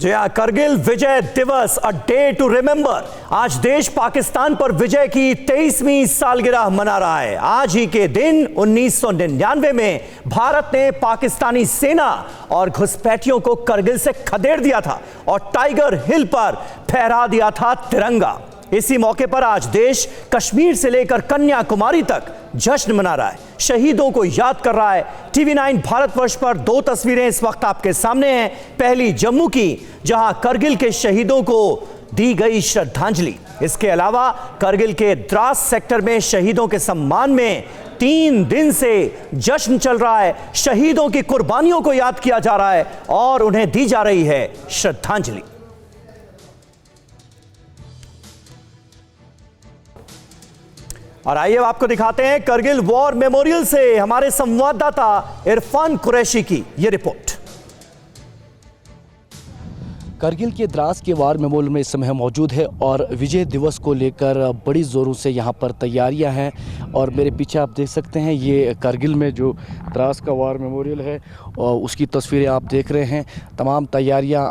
जी हाँ, करगिल विजय दिवस, a day to remember. आज देश पाकिस्तान पर विजय की 23वीं सालगिरह मना रहा है। आज ही के दिन 1999 में भारत ने पाकिस्तानी सेना और घुसपैठियों को करगिल से खदेड़ दिया था और टाइगर हिल पर फहरा दिया था तिरंगा। इसी मौके पर आज देश कश्मीर से लेकर कन्याकुमारी तक जश्न मना रहा है, शहीदों को याद कर रहा है। टीवी 9 भारतवर्ष पर दो तस्वीरें इस वक्त आपके सामने हैं। पहली जम्मू की, जहां करगिल के शहीदों को दी गई श्रद्धांजलि। इसके अलावा करगिल के द्रास सेक्टर में शहीदों के सम्मान में 3 दिन से जश्न चल रहा है। शहीदों की कुर्बानियों को याद किया जा रहा है और उन्हें दी जा रही है श्रद्धांजलि। और आइए आपको दिखाते हैं करगिल वॉर मेमोरियल से हमारे संवाददाता इरफान कुरैशी की यह रिपोर्ट। करगिल के द्रास के वार मेमोरियल में इस समय मौजूद है और विजय दिवस को लेकर बड़ी ज़ोरों से यहाँ पर तैयारियां हैं। और मेरे पीछे आप देख सकते हैं, ये करगिल में जो द्रास का वार मेमोरियल है और उसकी तस्वीरें आप देख रहे हैं। तमाम तैयारियां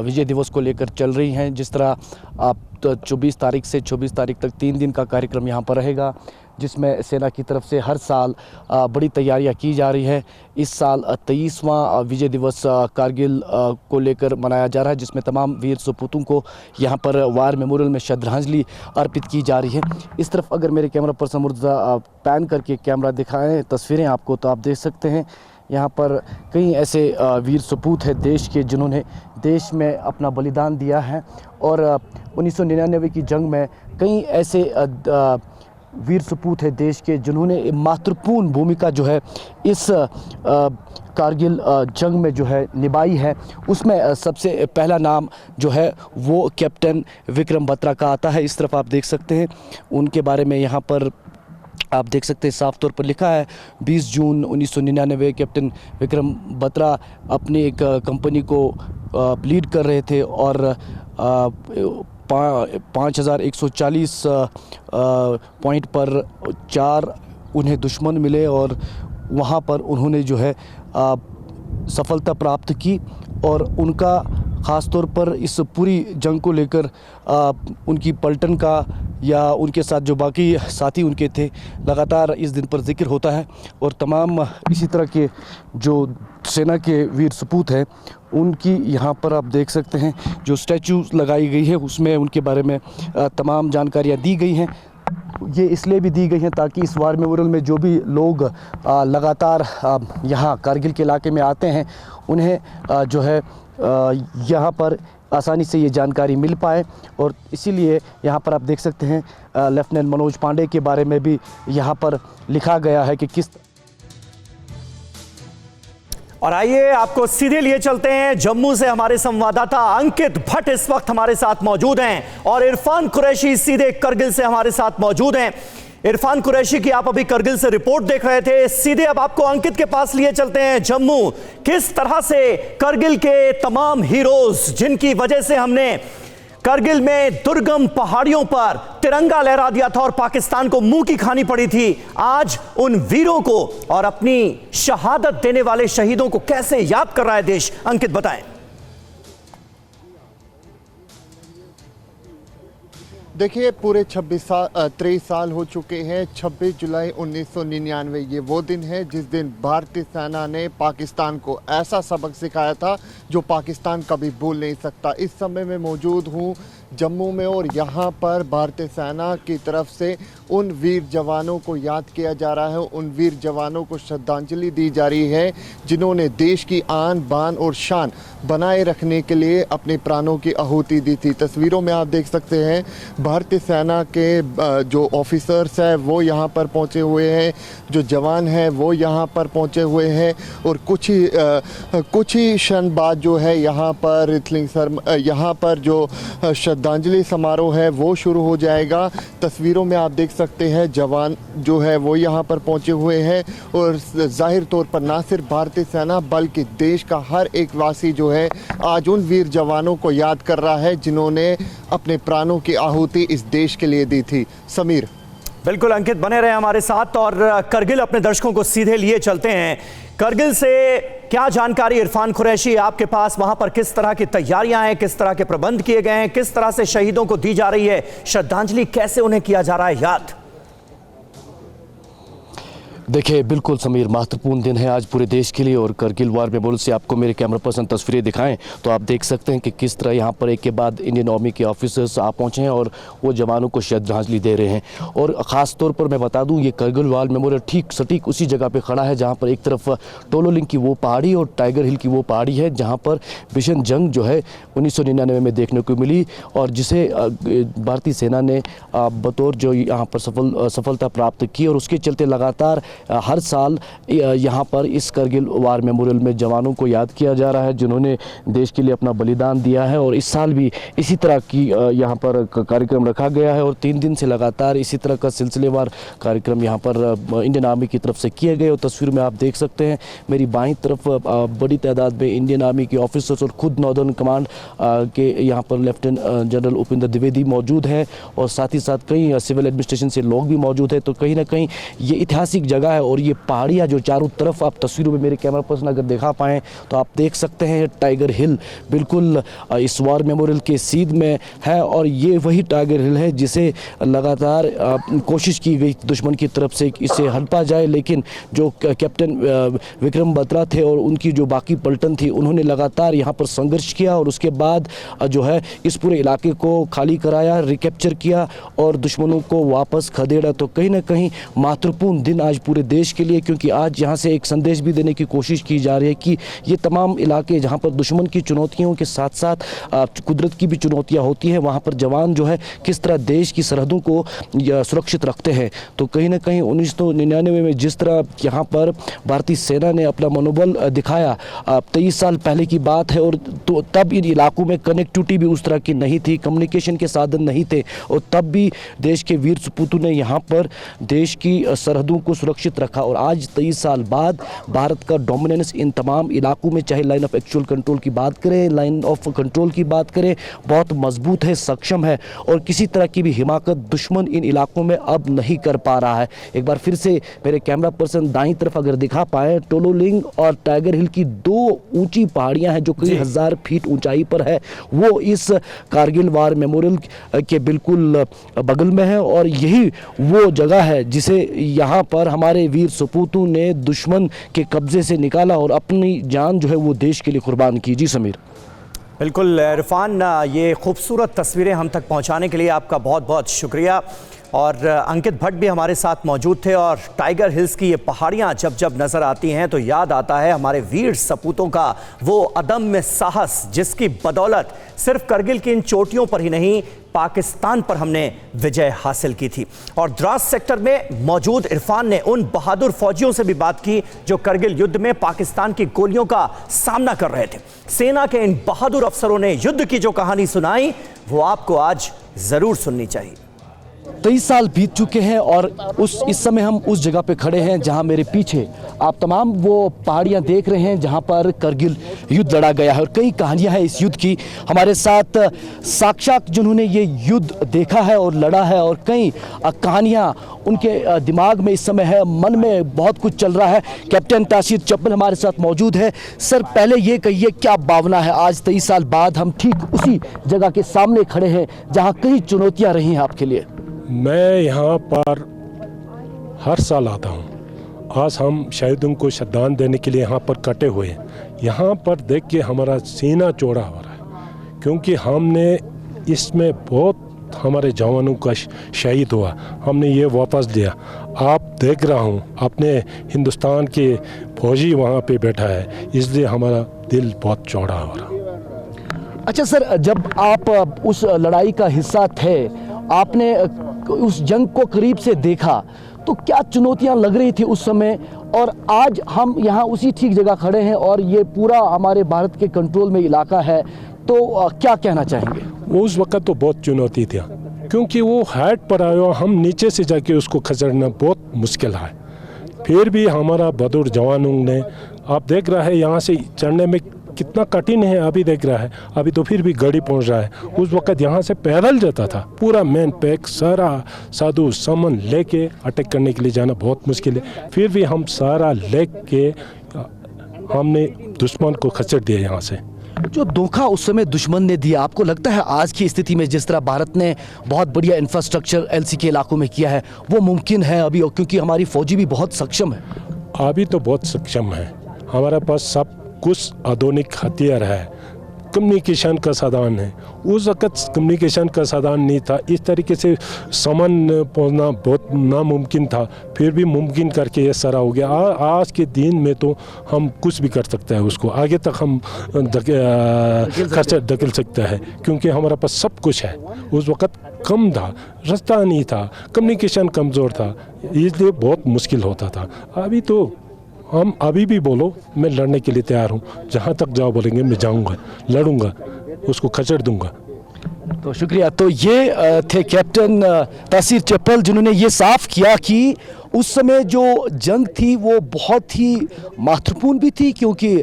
विजय दिवस को लेकर चल रही हैं। जिस तरह आप 24 तारीख से 26 तारीख तक 3 दिन का कार्यक्रम यहाँ पर रहेगा, जिसमें सेना की तरफ से हर साल बड़ी तैयारियां की जा रही है। इस साल 23वां विजय दिवस कारगिल को लेकर मनाया जा रहा है, जिसमें तमाम वीर सपूतों को यहाँ पर वार मेमोरियल में श्रद्धांजलि अर्पित की जा रही है। इस तरफ अगर मेरे कैमरा पर्सन मुर्तज़ा पैन करके कैमरा दिखाएं तस्वीरें आपको, तो आप देख सकते हैं यहाँ पर कई ऐसे वीर सपूत हैं देश के, जिन्होंने देश में अपना बलिदान दिया है। और 1999 की जंग में कई ऐसे वीर सपूत है देश के, जिन्होंने महत्वपूर्ण भूमिका जो है इस कारगिल जंग में जो है निभाई है। उसमें सबसे पहला नाम जो है वो कैप्टन विक्रम बत्रा का आता है। इस तरफ आप देख सकते हैं उनके बारे में यहाँ पर आप देख सकते हैं साफ तौर पर लिखा है 20 जून 1999 कैप्टन विक्रम बत्रा अपनी एक कंपनी को लीड कर रहे थे और 5140 पॉइंट पर 4 उन्हें दुश्मन मिले और वहाँ पर उन्होंने जो है सफलता प्राप्त की। और उनका ख़ास तौर पर इस पूरी जंग को लेकर उनकी पलटन का या उनके साथ जो बाकी साथी उनके थे, लगातार इस दिन पर जिक्र होता है। और तमाम इसी तरह के जो सेना के वीर सपूत हैं, उनकी यहाँ पर आप देख सकते हैं जो स्टैचू लगाई गई है, उसमें उनके बारे में तमाम जानकारियाँ दी गई हैं। ये इसलिए भी दी गई हैं ताकि इस वार मेमोरियल में जो भी लोग लगातार यहाँ कारगिल के इलाके में आते हैं, उन्हें जो है यहाँ पर आसानी से ये जानकारी मिल पाए। और इसीलिए यहाँ पर आप देख सकते हैं लेफ्टिनेंट मनोज पांडे के बारे में भी यहाँ पर लिखा गया है कि किस। और आइए आपको सीधे लिए चलते हैं जम्मू से। हमारे संवाददाता अंकित भट्ट इस वक्त हमारे साथ मौजूद हैं और इरफान कुरैशी सीधे करगिल से हमारे साथ मौजूद हैं। इरफान कुरैशी की आप अभी करगिल से रिपोर्ट देख रहे थे, सीधे अब आपको अंकित के पास लिए चलते हैं जम्मू। किस तरह से करगिल के तमाम हीरोज, जिनकी वजह से हमने करगिल में दुर्गम पहाड़ियों पर तिरंगा लहरा दिया था और पाकिस्तान को मुंह की खानी पड़ी थी, आज उन वीरों को और अपनी शहादत देने वाले शहीदों को कैसे याद कर रहा है देश, अंकित बताएं। देखिए, पूरे 23 साल हो चुके हैं। 26 जुलाई 1999 ये वो दिन है जिस दिन भारतीय सेना ने पाकिस्तान को ऐसा सबक सिखाया था जो पाकिस्तान कभी भूल नहीं सकता। इस समय मैं मौजूद हूँ जम्मू में और यहाँ पर भारतीय सेना की तरफ से उन वीर जवानों को याद किया जा रहा है, उन वीर जवानों को श्रद्धांजलि दी जा रही है जिन्होंने देश की आन बान और शान बनाए रखने के लिए अपने प्राणों की आहुति दी थी। तस्वीरों में आप देख सकते हैं भारतीय सेना के जो ऑफिसर्स हैं वो यहाँ पर पहुँचे हुए हैं, जो जवान हैं वो यहाँ पर पहुँचे हुए हैं। और कुछ ही क्षण बाद जो है यहाँ पर यहाँ पर जो श्रद्धांजलि समारोह है वो शुरू हो जाएगा। तस्वीरों में आप देख सकते हैं जवान जो है वो यहाँ पर पहुँचे हुए हैं और जाहिर तौर पर ना सिर्फ भारतीय सेना बल्कि देश का हर एक वासी जो है आज उन वीर जवानों को याद कर रहा है जिन्होंने अपने प्राणों की आहुति इस देश के लिए दी थी। समीर। बिल्कुल अंकित, बने रहे हमारे साथ और करगिल अपने दर्शकों को सीधे लिए चलते हैं। करगिल से क्या जानकारी इरफान कुरैशी आपके पास, वहां पर किस तरह की तैयारियां हैं, किस तरह के प्रबंध किए गए हैं, किस तरह से शहीदों को दी जा रही है श्रद्धांजलि, कैसे उन्हें किया जा रहा है याद? देखिए बिल्कुल समीर, महत्वपूर्ण दिन है आज पूरे देश के लिए और करगिल वार मेमोरियल से आपको मेरे कैमरा पर्सन तस्वीरें दिखाएं तो आप देख सकते हैं कि किस तरह यहाँ पर एक के बाद इंडियन आर्मी के ऑफिसर्स आ पहुँचे हैं और वो जवानों को श्रद्धांजलि दे रहे हैं। और ख़ास तौर पर मैं बता दूं, ये करगिल वार मेमोरियल ठीक सटीक उसी जगह पर खड़ा है जहाँ पर एक तरफ टोलोलिंग की वो पहाड़ी और टाइगर हिल की वो पहाड़ी है जहाँ पर भीषण जंग जो है 1999 में देखने को मिली और जिसे भारतीय सेना ने बतौर जो यहाँ पर सफलता प्राप्त की और उसके चलते लगातार हर साल यहाँ पर इस करगिल वार मेमोरियल में जवानों को याद किया जा रहा है जिन्होंने देश के लिए अपना बलिदान दिया है। और इस साल भी इसी तरह की यहाँ पर कार्यक्रम रखा गया है और 3 दिन से लगातार इसी तरह का सिलसिलेवार कार्यक्रम यहाँ पर इंडियन आर्मी की तरफ से किए गए। और तस्वीर में आप देख सकते हैं मेरी बाईं तरफ बड़ी तादाद में इंडियन आर्मी के ऑफिसर्स और खुद नॉर्दर्न कमांड के यहाँ पर लेफ्टिनेंट जनरल उपेंद्र द्विवेदी मौजूद हैं और साथ ही साथ कई सिविल एडमिनिस्ट्रेशन से लोग भी मौजूद हैं। तो कहीं ना कहीं ये ऐतिहासिक जगह है और ये पहाड़ियाँ जो चारों तरफ आप तस्वीरों में मेरे कैमरा पर्सन अगर दिखा पाएँ तो आप देख सकते हैं टाइगर हिल बिल्कुल इस वार मेमोरियल के सीध में है और ये वही टाइगर हिल है जिसे लगातार कोशिश की गई दुश्मन की तरफ से इसे हड़पा जाए, लेकिन जो कैप्टन विक्रम बत्रा थे और उनकी जो बाकी पलटन थी उन्होंने लगातार यहाँ पर संघर्ष किया और उसके बाद जो है इस पूरे इलाके को खाली कराया, रिकैप्चर किया और दुश्मनों को वापस खदेड़ा। तो कहीं ना कहीं महत्वपूर्ण दिन आज पूरे देश के लिए, क्योंकि आज यहाँ से एक संदेश भी देने की कोशिश की जा रही है कि ये तमाम इलाके जहाँ पर दुश्मन की चुनौतियों के साथ साथ कुदरत की भी चुनौतियाँ होती हैं, वहाँ पर जवान जो है किस तरह देश की सरहदों को सुरक्षित रखते हैं। तो कहीं ना कहीं 1999 में जिस तरह यहाँ पर भारतीय सेना ने अपना मनोबल दिखाया, 23 साल पहले की बात है और तो तब इन इलाकों में कनेक्टिविटी भी उस तरह की नहीं थी, कम्युनिकेशन के साधन नहीं थे और तब भी देश के वीर सपूतों ने यहाँ पर देश की सरहदों को सुरक्षित रखा। और आज 23 साल बाद भारत का डोमिनेंस इन तमाम इलाकों में, चाहे लाइन ऑफ एक्चुअल कंट्रोल की बात करें, लाइन ऑफ कंट्रोल की बात करें, बहुत मजबूत है, सक्षम है और किसी तरह की भी हिमाकत दुश्मन इन इलाकों में अब नहीं कर पा रहा है। एक बार फिर से मेरे कैमरा पर्सन दाईं तरफ अगर दिखा पाए, टोलोलिंग और टाइगर हिल की 2 ऊंची पहाड़ियां हैं जो कई हजार फीट ऊंचाई पर है, वो इस कारगिल वार मेमोरियल के बिल्कुल बगल में है और यही वो जगह है जिसे यहाँ पर हमारे वीर सपूतों ने दुश्मन के कब्जे से निकाला और अपनी जान जो है वो देश के लिए कुर्बान की। जी समीर। बिल्कुल इरफान, ये खूबसूरत तस्वीरें हम तक पहुंचाने के लिए आपका बहुत बहुत शुक्रिया। और अंकित भट्ट भी हमारे साथ मौजूद थे और टाइगर हिल्स की ये पहाड़ियाँ जब जब नज़र आती हैं तो याद आता है हमारे वीर सपूतों का वो अदम्य साहस जिसकी बदौलत सिर्फ करगिल की इन चोटियों पर ही नहीं, पाकिस्तान पर हमने विजय हासिल की थी। और द्रास सेक्टर में मौजूद इरफान ने उन बहादुर फौजियों से भी बात की जो करगिल युद्ध में पाकिस्तान की गोलियों का सामना कर रहे थे। सेना के इन बहादुर अफसरों ने युद्ध की जो कहानी सुनाई वो आपको आज जरूर सुननी चाहिए। 23 साल बीत चुके हैं और इस समय हम उस जगह पे खड़े हैं जहां मेरे पीछे आप तमाम वो पहाड़ियां देख रहे हैं जहां पर करगिल युद्ध लड़ा गया है और कई कहानियां हैं इस युद्ध की। हमारे साथ साक्षात जिन्होंने ये युद्ध देखा है और लड़ा है और कई कहानियां उनके दिमाग में इस समय है, मन में बहुत कुछ चल रहा है। कैप्टन तासीर चप्पल हमारे साथ मौजूद है। सर, पहले ये कहिए क्या भावना है, आज 23 साल बाद हम ठीक उसी जगह के सामने खड़े हैं जहाँ कई चुनौतियाँ रही हैं आपके लिए। मैं यहाँ पर हर साल आता हूँ। आज हम शहीदों को श्रद्धांजलि देने के लिए यहाँ पर कटे हुए हैं। यहाँ पर देख के हमारा सीना चौड़ा हो रहा है क्योंकि हमने इसमें बहुत हमारे जवानों का शहीद हुआ, हमने ये वापस दिया। आप देख रहा हूँ अपने हिंदुस्तान के फौजी वहाँ पे बैठा है, इसलिए हमारा दिल बहुत चौड़ा हो रहा। अच्छा सर, जब आप उस लड़ाई का हिस्सा थे, आपने उस जंग को करीब से देखा, तो क्या चुनौतियां लग रही थी उस समय और आज हम यहाँ उसी ठीक जगह खड़े हैं और ये पूरा हमारे भारत के कंट्रोल में इलाका है, तो क्या कहना चाहेंगे? उस वक्त तो बहुत चुनौती थी क्योंकि वो हाइट पर आया, हम नीचे से जाके उसको खसड़ना बहुत मुश्किल है। फिर भी हमारा बहादुर जवानों ने, आप देख रहे हैं यहाँ से चढ़ने में कितना कठिन है अभी देख रहा है। अभी तो फिर भी गाड़ी पहुंच रहा है, उस वक्त यहाँ से पैदल जाता था। पूरा मैन पैक सारा साधु सामान लेके अटैक करने के लिए जाना बहुत मुश्किल है। फिर भी हम सारा लेके हमने दुश्मन को खसट दिया यहाँ से। जो धोखा उस समय दुश्मन ने दिया, आपको लगता है आज की स्थिति में जिस तरह भारत ने बहुत बढ़िया इंफ्रास्ट्रक्चर एलसी के इलाकों में किया है वो मुमकिन है अभी, क्योंकि हमारी फौजी भी बहुत सक्षम है? अभी तो बहुत सक्षम है, हमारे पास सब कुछ आधुनिक हथियार है, कम्युनिकेशन का साधन है। उस वक्त कम्युनिकेशन का साधन नहीं था, इस तरीके से सामान पहुंचना बहुत नामुमकिन था, फिर भी मुमकिन करके ये सारा हो गया। आज के दिन में तो हम कुछ भी कर सकते हैं, उसको आगे तक हम खर्चा धकेल सकते हैं, क्योंकि हमारे पास सब कुछ है। उस वक्त कम था, रास्ता नहीं था, कम्युनिकेशन कमज़ोर था, इसलिए बहुत मुश्किल होता था। अभी तो हम अभी भी बोलो मैं लड़ने के लिए तैयार हूँ, जहाँ तक जाओ बोलेंगे मैं जाऊँगा, लड़ूंगा, उसको खचड़ दूंगा। तो शुक्रिया। तो ये थे कैप्टन तासीर चप्पल, जिन्होंने ये साफ किया कि उस समय जो जंग थी वो बहुत ही महत्वपूर्ण भी थी, क्योंकि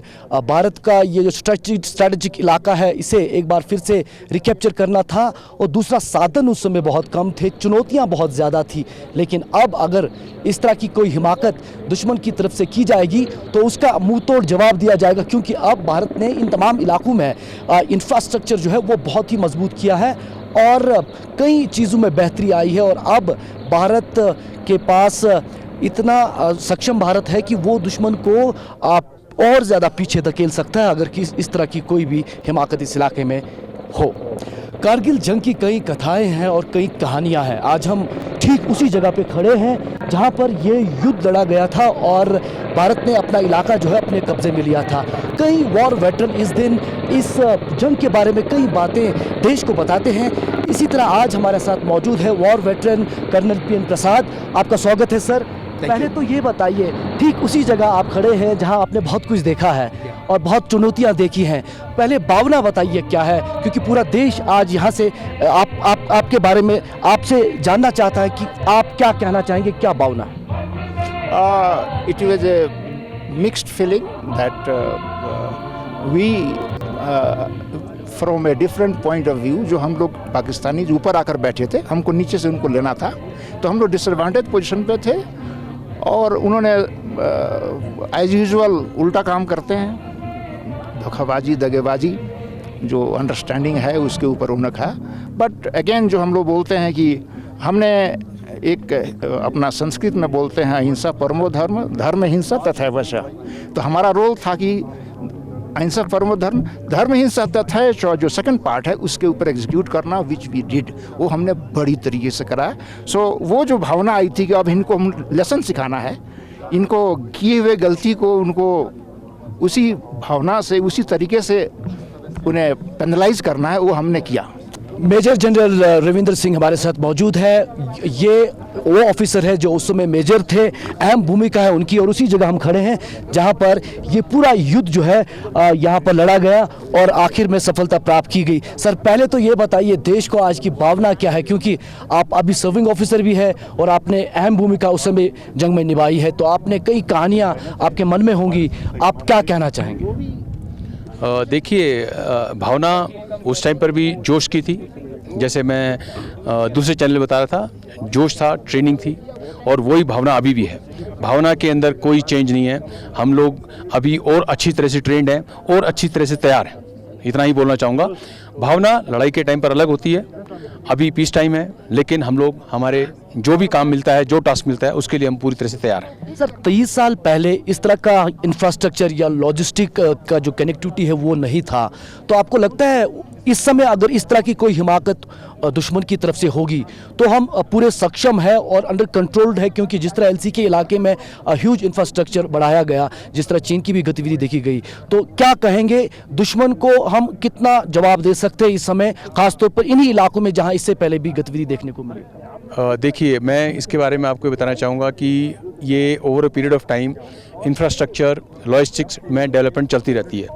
भारत का ये जो स्ट्रैटेजिक इलाका है इसे एक बार फिर से रिकैप्चर करना था, और दूसरा साधन उस समय बहुत कम थे, चुनौतियां बहुत ज़्यादा थी। लेकिन अब अगर इस तरह की कोई हिमाकत दुश्मन की तरफ से की जाएगी तो उसका मुंह तोड़ जवाब दिया जाएगा, क्योंकि अब भारत ने इन तमाम इलाकों में इंफ्रास्ट्रक्चर जो है वो बहुत ही मजबूत किया है और कई चीज़ों में बेहतरी आई है। और अब भारत के पास इतना सक्षम भारत है कि वो दुश्मन को और ज़्यादा पीछे धकेल सकता है अगर इस तरह की कोई भी हिमाकत इस इलाके में हो। कारगिल जंग की कई कथाएं हैं और कई कहानियां हैं। आज हम ठीक उसी जगह पे खड़े हैं जहां पर ये युद्ध लड़ा गया था और भारत ने अपना इलाका जो है अपने कब्जे में लिया था। कई वॉर वेटरन इस दिन इस जंग के बारे में कई बातें देश को बताते हैं। इसी तरह आज हमारे साथ मौजूद है वॉर वेटरन कर्नल पीएन प्रसाद। आपका स्वागत है सर। पहले तो ये बताइए, ठीक उसी जगह आप खड़े हैं जहां आपने बहुत कुछ देखा है और बहुत चुनौतियां देखी हैं, पहले भावना बताइए क्या है, क्योंकि पूरा देश आज यहाँ से आपके बारे में आपसे जानना चाहता है कि आप क्या कहना चाहेंगे, क्या भावना? It was a mixed feeling that we from a different point of view, जो हम लोग पाकिस्तानी जो ऊपर आकर बैठे थे, हमको नीचे से उनको लेना था, तो हम लोग डिसएडवांटेज पोजीशन पे थे और उन्होंने एज यूजुअल उल्टा काम करते हैं, धोखाबाजी दगेबाजी जो अंडरस्टैंडिंग है उसके ऊपर उन्नक है। बट अगेन जो हम लोग बोलते हैं कि हमने एक अपना संस्कृत में बोलते हैं अहिंसा परमो धर्म, धर्म हिंसा तथा वश, तो हमारा रोल था कि अहिंसा परमो धर्म, धर्म हिंसा तथा जो सेकंड पार्ट है उसके ऊपर एग्जीक्यूट करना, विच वी डिड, वो हमने बड़ी तरीके से करा। सो वो जो भावना आई थी कि अब इनको हम लेसन सिखाना है, इनको किए हुए गलती को उनको उसी भावना से उसी तरीके से उन्हें पेनलाइज करना है, वो हमने किया। मेजर जनरल रविंद्र सिंह हमारे साथ मौजूद है। ये वो ऑफिसर है जो उस समय मेजर थे, अहम भूमिका है उनकी, और उसी जगह हम खड़े हैं जहां पर ये पूरा युद्ध जो है यहां पर लड़ा गया और आखिर में सफलता प्राप्त की गई। सर पहले तो ये बताइए देश को आज की भावना क्या है, क्योंकि आप अभी सर्विंग ऑफिसर भी है और आपने अहम भूमिका उस समय जंग में निभाई है, तो आपने कई कहानियाँ आपके मन में होंगी, आप क्या कहना चाहेंगे? देखिए, भावना उस टाइम पर भी जोश की थी, जैसे मैं दूसरे चैनल में बता रहा था, जोश था, ट्रेनिंग थी, और वही भावना अभी भी है। भावना के अंदर कोई चेंज नहीं है। हम लोग अभी और अच्छी तरह से ट्रेंड हैं और अच्छी तरह से तैयार हैं, इतना ही बोलना चाहूँगा। भावना लड़ाई के टाइम पर अलग होती है, अभी पीस टाइम है, लेकिन हम लोग हमारे जो भी काम मिलता है, जो टास्क मिलता है, उसके लिए हम पूरी तरह से तैयार हैं। सर 23 साल पहले इस तरह का इंफ्रास्ट्रक्चर या लॉजिस्टिक का जो कनेक्टिविटी है वो नहीं था, तो आपको लगता है इस समय अगर इस तरह की कोई हिमाकत दुश्मन की तरफ से होगी तो हम पूरे सक्षम है और अंडर कंट्रोल्ड है, क्योंकि जिस तरह एलसी के इलाके में ह्यूज इंफ्रास्ट्रक्चर बढ़ाया गया, जिस तरह चीन की भी गतिविधि देखी गई, तो क्या कहेंगे दुश्मन को हम कितना जवाब दे सकते हैं इस समय, खासतौर पर इन्हीं इलाकों में जहां इससे पहले भी गतिविधि देखने को मिली? देखिए, मैं इसके बारे में आपको बताना चाहूँगा कि ये over a period of time infrastructure logistics में डेवलपमेंट चलती रहती है।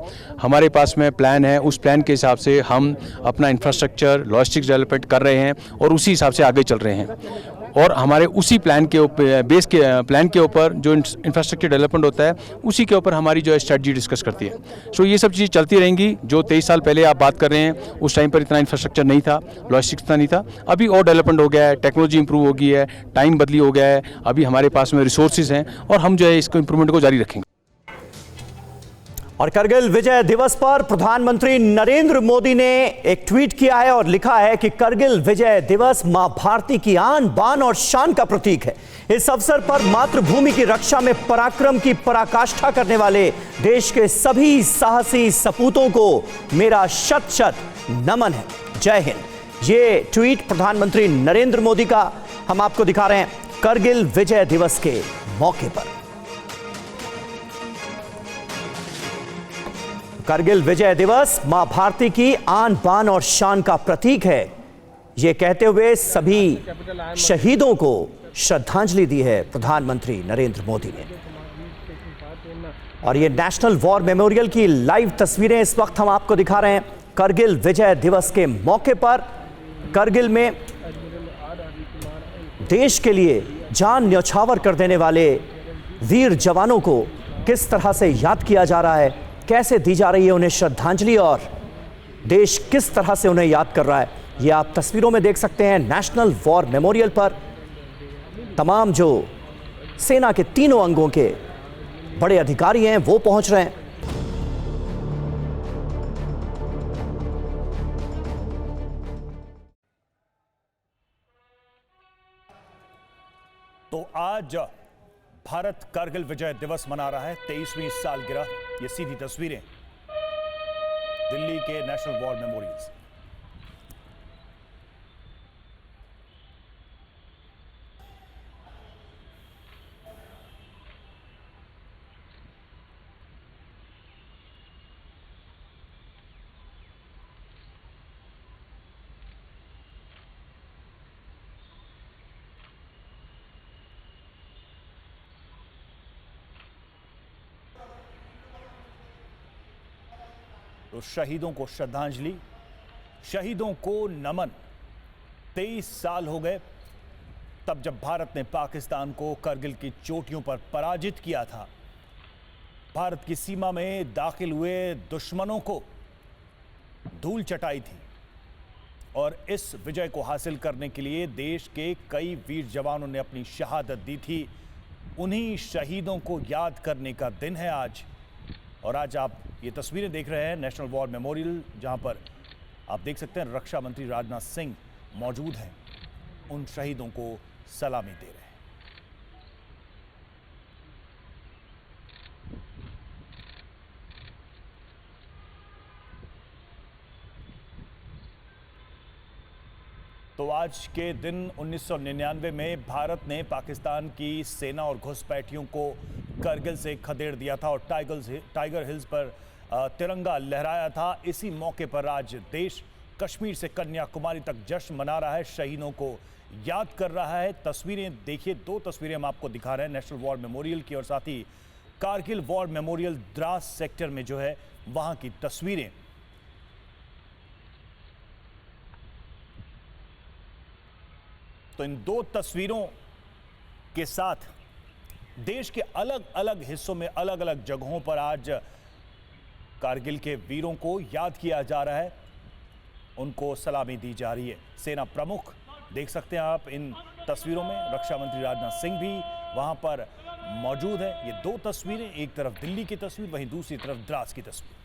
हमारे पास में प्लान है, उस प्लान के हिसाब से हम अपना इंफ्रास्ट्रक्चर लॉजिस्टिक्स डेवलपमेंट कर रहे हैं और उसी हिसाब से आगे चल रहे हैं। और हमारे उसी प्लान के ऊपर बेस के प्लान के ऊपर जो इंफ्रास्ट्रक्चर डेवलपमेंट होता है उसी के ऊपर हमारी जो है स्ट्रेटजी डिस्कस करती है। सो ये सब चीज़ चलती रहेंगी। जो 23 साल पहले आप बात कर रहे हैं उस टाइम पर इतना इंफ्रास्ट्रक्चर नहीं था, लॉजिस्टिक्स इतना नहीं था, अभी और डेवलपमेंट हो गया है, टेक्नोलॉजी इंप्रूव हो गई है, टाइम बदली हो गया है, अभी हमारे पास में रिसोर्सेज हैं और हम जो है इसको इम्प्रूवमेंट को जारी रखेंगे। और करगिल विजय दिवस पर प्रधानमंत्री नरेंद्र मोदी ने एक ट्वीट किया है और लिखा है कि करगिल विजय दिवस मां भारती की आन बान और शान का प्रतीक है। इस अवसर पर मातृभूमि की रक्षा में पराक्रम की पराकाष्ठा करने वाले देश के सभी साहसी सपूतों को मेरा शत शत नमन है। जय हिंद। ये ट्वीट प्रधानमंत्री नरेंद्र मोदी का हम आपको दिखा रहे हैं करगिल विजय दिवस के मौके पर। करगिल विजय दिवस मां भारती की आन बान और शान का प्रतीक है, यह कहते हुए सभी शहीदों को श्रद्धांजलि दी है प्रधानमंत्री नरेंद्र मोदी ने। और ये नेशनल वॉर मेमोरियल की लाइव तस्वीरें इस वक्त हम आपको दिखा रहे हैं करगिल विजय दिवस के मौके पर। करगिल में देश के लिए जान न्यौछावर कर देने वाले वीर जवानों को किस तरह से याद किया जा रहा है, कैसे दी जा रही है उन्हें श्रद्धांजलि और देश किस तरह से उन्हें याद कर रहा है, ये आप तस्वीरों में देख सकते हैं। नेशनल वॉर मेमोरियल पर तमाम जो सेना के तीनों अंगों के बड़े अधिकारी हैं वो पहुंच रहे हैं। तो आज भारत कारगिल विजय दिवस मना रहा है, 23वीं सालगिरह। ये सीधी तस्वीरें दिल्ली के नेशनल वॉर मेमोरियल से। तो शहीदों को श्रद्धांजलि, शहीदों को नमन। 23 साल हो गए तब जब भारत ने पाकिस्तान को करगिल की चोटियों पर पराजित किया था। भारत की सीमा में दाखिल हुए दुश्मनों को धूल चटाई थी और इस विजय को हासिल करने के लिए देश के कई वीर जवानों ने अपनी शहादत दी थी। उन्हीं शहीदों को याद करने का दिन है आज। और आज आप ये तस्वीरें देख रहे हैं नेशनल वॉर मेमोरियल, जहां पर आप देख सकते हैं रक्षा मंत्री राजनाथ सिंह मौजूद हैं, उन शहीदों को सलामी दे रहे हैं। तो आज के दिन 1999 में भारत ने पाकिस्तान की सेना और घुसपैठियों को करगिल से खदेड़ दिया था और टाइगर हिल्स पर तिरंगा लहराया था। इसी मौके पर आज देश कश्मीर से कन्याकुमारी तक जश्न मना रहा है, शहीदों को याद कर रहा है। तस्वीरें देखिए, दो तस्वीरें हम आपको दिखा रहे हैं नेशनल वॉर मेमोरियल की और साथ ही Kargil war memorial Drass sector में जो है वहां की तस्वीरें। तो इन दो तस्वीरों के साथ देश के अलग अलग हिस्सों में अलग अलग जगहों पर आज कारगिल के वीरों को याद किया जा रहा है, उनको सलामी दी जा रही है। सेना प्रमुख देख सकते हैं आप इन तस्वीरों में, रक्षा मंत्री राजनाथ सिंह भी वहां पर मौजूद है। ये दो तस्वीरें, एक तरफ दिल्ली की तस्वीर, वहीं दूसरी तरफ द्रास की तस्वीर।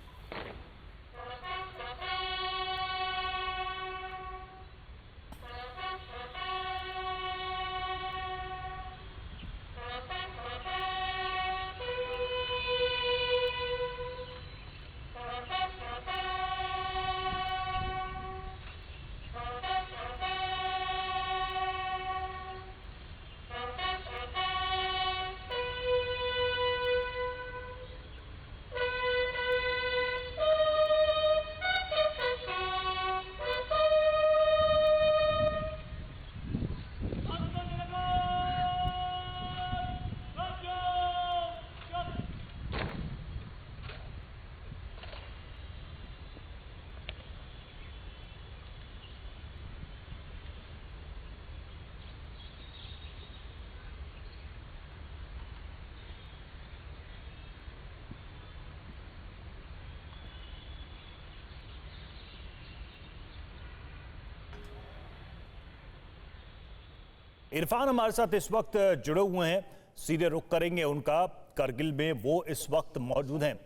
इरफान हमारे साथ इस वक्त जुड़े हुए हैं, सीधे रुख करेंगे उनका। करगिल में वो इस वक्त मौजूद हैं।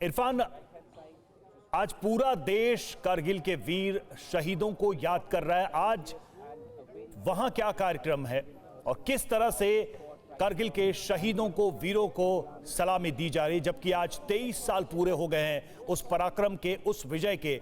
इरफान, आज पूरा देश करगिल के वीर शहीदों को याद कर रहा है। आज वहां क्या कार्यक्रम है और किस तरह से करगिल के शहीदों को, वीरों को सलामी दी जा रही, जबकि आज 23 साल पूरे हो गए हैं उस पराक्रम के, उस विजय के?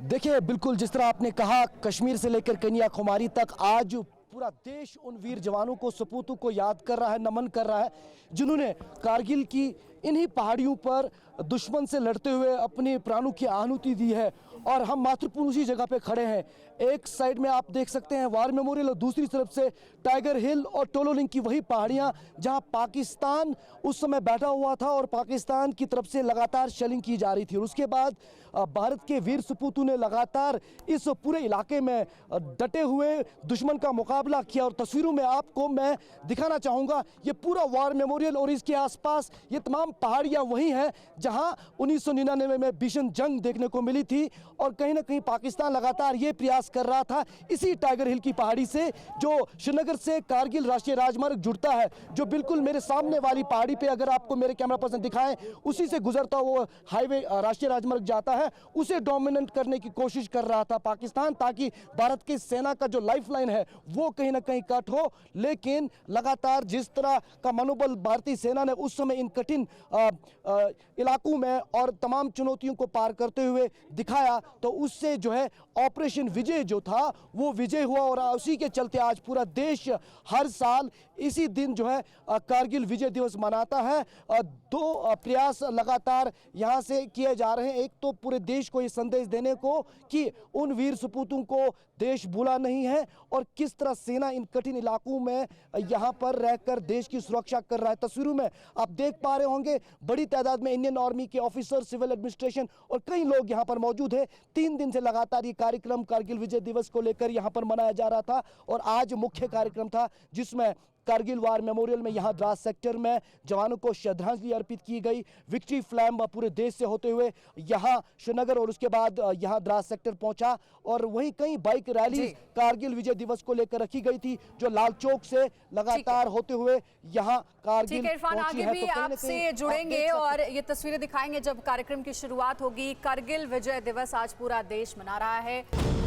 देखिए, बिल्कुल जिस तरह आपने कहा, कश्मीर से लेकर कन्याकुमारी तक आज पूरा देश उन वीर जवानों को, सपूतों को याद कर रहा है, नमन कर रहा है, जिन्होंने कारगिल की इन्हीं पहाड़ियों पर दुश्मन से लड़ते हुए अपने प्राणों की आहुति दी है। और हम मातृभूमि उसी जगह पे खड़े हैं। एक साइड में आप देख सकते हैं वार मेमोरियल और दूसरी तरफ से टाइगर हिल और टोलोलिंग की वही पहाड़ियां जहां पाकिस्तान उस समय बैठा हुआ था और पाकिस्तान की तरफ से लगातार शेलिंग की जा रही थी। और उसके बाद भारत के वीर सपूतों ने लगातार इस पूरे इलाके में डटे हुए दुश्मन का मुकाबला किया। और तस्वीरों में आपको मैं दिखाना चाहूँगा, ये पूरा वार मेमोरियल और इसके आसपास ये तमाम पहाड़ियाँ वही हैं जहाँ 1999 में भीषण जंग देखने को मिली थी। और कहीं ना कहीं पाकिस्तान लगातार ये प्रयास कर रहा था इसी टाइगर हिल की पहाड़ी से, जो श्रीनगर से कारगिल राष्ट्रीय राजमार्ग जुड़ता है, जो बिल्कुल मेरे सामने वाली पहाड़ी पे अगर आपको मेरे कैमरा पर्सन दिखाएं, उसी से गुजरता वो हाईवे राष्ट्रीय राजमार्ग जाता है, उसे डोमिनेट करने की कोशिश कर रहा था पाकिस्तान, ताकि भारत की सेना का जो लाइफलाइन है वो कहीं ना कहीं कट हो। लेकिन लगातार जिस तरह का मनोबल भारतीय सेना ने उस समय इन कठिन इलाकों में और तमाम चुनौतियों को पार करते हुए दिखाया, तो उससे जो है ऑपरेशन विजय जो था वो विजय हुआ। और उसी के चलते आज पूरा देश हर साल इसी दिन जो है कारगिल विजय दिवस मनाता है। दो प्रयास लगातार यहाँ से किए जा रहे हैं। एक तो पूरे देश को ये संदेश देने को कि उन वीर सपूतों को देश भूला नहीं है और किस तरह सेना इन कठिन इलाकों में यहाँ पर रहकर देश की सुरक्षा कर रहा है। तस्वीरों में आप देख पा रहे होंगे बड़ी तादाद में इंडियन आर्मी के ऑफिसर, सिविल एडमिनिस्ट्रेशन और कई लोग यहाँ पर मौजूद है। 3 दिन से लगातार ये कार्यक्रम कारगिल विजय दिवस को लेकर यहाँ पर मनाया जा रहा था और आज मुख्य कार्यक्रम था जिसमें कारगिल वार मेमोरियल में यहाँ द्रास सेक्टर में जवानों को श्रद्धांजलि अर्पित की गई। विक्ट्री फ्लैम पूरे देश से होते हुए यहाँ श्रीनगर और उसके बाद यहाँ द्रास सेक्टर पहुंचा और वहीं कई बाइक रैली कारगिल विजय दिवस को लेकर रखी गई थी, जो लाल चौक से लगातार होते हुए यहाँ कारगिल इरफान, आगे भी आपसे जुड़ेंगे और ये तस्वीरें दिखाएंगे जब कार्यक्रम की शुरुआत होगी। कारगिल विजय दिवस आज पूरा देश मना रहा है।